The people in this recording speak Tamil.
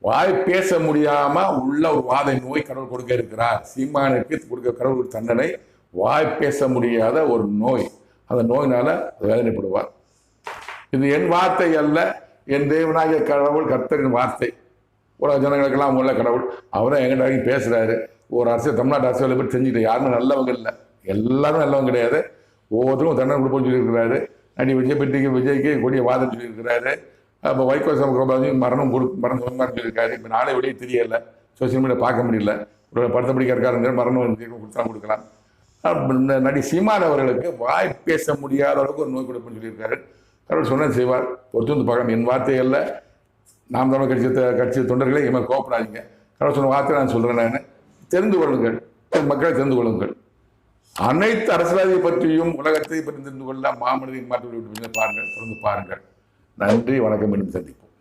வாய் பேச முடியாம உள்ள ஒரு வாத நோய் கடவுள் கொடுக்க இருக்கிறார். சீமானுக்கு கொடுக்க கடவுள் தண்டனை வாய் பேச முடியாத ஒரு நோய். அந்த நோயினால வேதனைப்படுவார். இது என் வார்த்தை அல்ல, என் தேவனாகிய கடவுள் கர்த்தரின் வார்த்தை. உலக ஜனங்களுக்கெல்லாம் உள்ள கடவுள் அவரும் எங்கிட்ட பேசுறாரு. ஒரு அரசியல் தமிழ்நாட்டு அரசியலை பற்றி செஞ்சுட்டு யாருமே நல்லவங்க இல்லை, எல்லாரும் நல்லவங்க கிடையாது. ஒவ்வொருத்தரும் தண்டனை கொடுப்போம்னு சொல்லியிருக்கிறாரு. நடி விஜய்க்கு கொடிய வாதம் சொல்லியிருக்கிறாரு. அப்போ வைகோ மரணம் சொல்லியிருக்காரு. இப்போ நாளை வெளியே தெரியல, சோசியல் மீடியா பார்க்க முடியல. ஒரு படுத்தபடிக்க இருக்காருங்க மரணம் கொடுக்கலாம். நடி சீமான் அவர்களுக்கு வாய் பேச முடியாத அளவுக்கு ஒரு நோய் கொடுப்புன்னு சொல்லியிருக்காரு. கடவுள் சொன்னது செய்வார். பொறுத்து வந்து பார்க்கலாம். என் வார்த்தைகளில் நாம் தமிழ் கட்சி தொண்டர்களே இவன் கோப்படாதீங்க. கடவுள் சொன்ன வார்த்தை நான் சொல்கிறேன். நான் தெரிந்து கொள்ளுங்கள், மக்களை தெரிந்து கொள்ளுங்கள். அனைத்து அரசியலை பற்றியும் உலகத்தை பற்றி தெரிந்து கொள்ள மாமனிதன் மாற்றி பாருங்கள், தொடர்ந்து பாருங்கள். நன்றி, வணக்கம். மீண்டும் சந்திப்போம்.